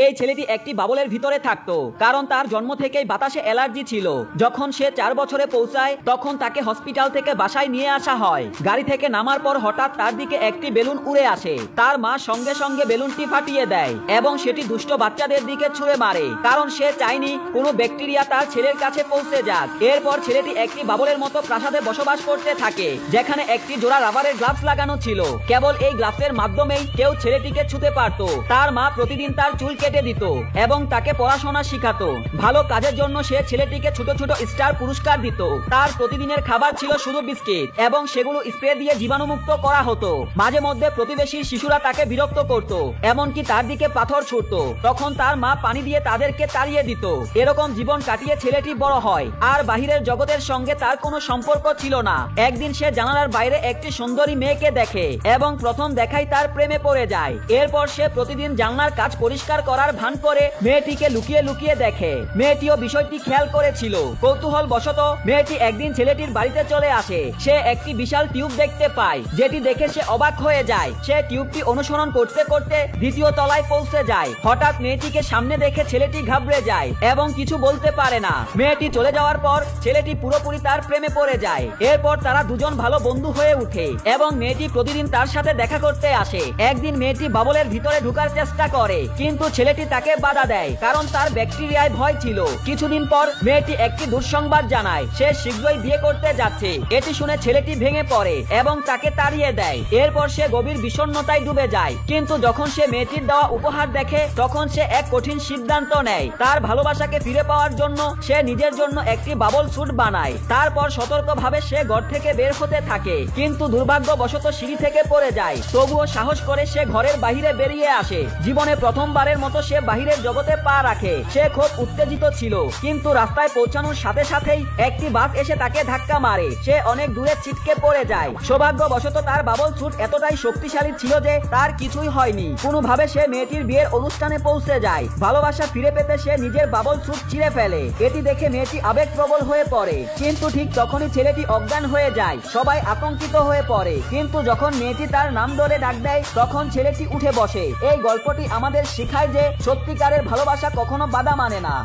এই ছেলেটি একটি বাবলের ভিতরে থাকতো, কারণ তার জন্ম থেকেই বাতাসে অ্যালার্জি ছিল। যখন সে 4 বছরে পৌঁছায় তখন তাকে হসপিটাল থেকে বাসায় নিয়ে আসা হয়। গাড়ি থেকে নামার পর হঠাৎ তার দিকে একটি বেলুন উড়ে আসে। তার মা সঙ্গে সঙ্গে বেলুনটি ফাটিয়ে দেয় এবং সেটি দুষ্ট বাচ্চাদের দিকে ছুঁড়ে মারে, কারণ সে চায়নি কোনো ব্যাকটেরিয়া তার ছেলের কাছে পৌঁছে যাক। এরপর ছেলেটি একটি বাবলের মতো প্রাসাদে বসবাস করতে থাকে, যেখানে একটি জোড়া রাবারের গ্লাভস লাগানো ছিল। কেবল এই গ্লাভসের মাধ্যমেই কেউ ছেলেটিকে ছুঁতে পারত। তার মা প্রতিদিন তার চুল কেটে দিত এবং তাকে পড়াশোনা শিখাতো। ভালো কাজের জন্য সে ছেলেটিকে ছোট ছোট স্টার পুরস্কার দিত। তার প্রতিদিনের খাবার ছিল শুধু বিস্কিট এবং সেগুলো স্প্রে দিয়ে জীবাণুমুক্ত করা হতো। মাঝে মধ্যে প্রতিবেশী শিশুরা তাকে বিরক্ত করত, এমনকি তার দিকে পাথর ছুড়ত। তখন তার মা পানি দিয়ে তাদেরকে তাড়িয়ে দিত। এরকম জীবন কাটিয়ে ছেলেটি বড় হয়, আর বাহিরের জগতের সঙ্গে তার কোনো সম্পর্ক ছিল না। একদিন সে জানালার বাইরে একটি সুন্দরী মেয়েকে দেখে এবং প্রথম দেখাই তার প্রেমে পড়ে যায়। এরপর সে প্রতিদিন জানলার কাজ পরিষ্কার করার ভান করে মেয়েটিকে লুকিয়ে লুকিয়ে দেখে। মেয়েটিও বিষয়টি খেয়াল করেছিল। কৌতূহল বশত মেয়েটি একদিন ছেলেটির বাড়িতে চলে আসে। সে একটি বিশাল টিউব দেখতে পায়, যেটি দেখে সে অবাক হয়ে যায়। সে টিউবটি অনুসরণ করতে করতে দ্বিতীয় তলায় পৌঁছে যায়। হঠাৎ মেয়েটিকে সামনে দেখে ছেলেটি ঘাবড়ে যায় এবং কিছু বলতে পারে না। মেয়েটি চলে যাওয়ার পর ছেলেটি পুরোপুরি তার প্রেমে পড়ে যায়। এরপর তারা দুজন ভালো বন্ধু হয়ে উঠে এবং মেয়েটি প্রতিদিন তার সাথে দেখা করতে আসে। একদিন মেয়েটি বাবলের ভিতরে ঢোকার চেষ্টা করে, কিন্তু ছেলেটি তাকে বাধা দেয়, কারণ তার ব্যাকটেরিয়ায় ভয় ছিল। কিছুদিন পর মেয়েটি একটি দুঃসংবাদ জানায়, সে শীঘ্রই বিয়ে করতে যাচ্ছে। এটি শুনে ছেলেটি ভেঙে পড়ে এবং তাকে তাড়িয়ে দেয়। এরপর সে গভীর বিষণ্ণতায় ডুবে যায়। কিন্তু যখন সে মেয়েটির দেওয়া উপহার দেখে তখন সে এক কঠিন সিদ্ধান্ত নেয়। তার ভালোবাসাকে ফিরে পাওয়ার জন্য সে নিজের জন্য একটি বাবল স্যুট বানায়। তারপর সতর্কভাবে সে ঘর থেকে বের হতে থাকে, কিন্তু দুর্ভাগ্যবশত সিঁড়ি থেকে পড়ে যায়। তবুও সাহস করে সে ঘরের বাহিরে বেরিয়ে আসে। জীবনে প্রথমবারের মতো সে বাহিরের জগতে পা রাখে। সে খুব উত্তেজিত ছিল, কিন্তু রাস্তায় পৌঁছানোর সাথে সাথেই একটি বাস এসে তাকে ধাক্কা মারে। সে অনেক দূরে ছিটকে পড়ে যায়। সৌভাগ্যবশত তার বাবল স্যুট এতটাই শক্তিশালী ছিল যে তার কিছুই হয়নি। কোনোভাবে সে মেয়েটির বিয়ের অনুষ্ঠানে পৌঁছে যায়। ভালোবাসা ফিরে পেতে সে নিজের বাবল স্যুট ছিঁড়ে ফেলে। এটি দেখে মেয়েটি আবেগপ্রবল হয়ে পড়ে, কিন্তু ঠিক তখনই ছেলেটি অজ্ঞান হয়ে যায়। সবাই আতঙ্কিত হয়ে পড়ে, কিন্তু যখন মেয়েটি তার নাম ধরে ডাক দেয় তখন ছেলেটি উঠে বসে। এই গল্পটি আমাদের শেখায় যে সত্যিকারের ভালোবাসা কখনো বাধা মানে না।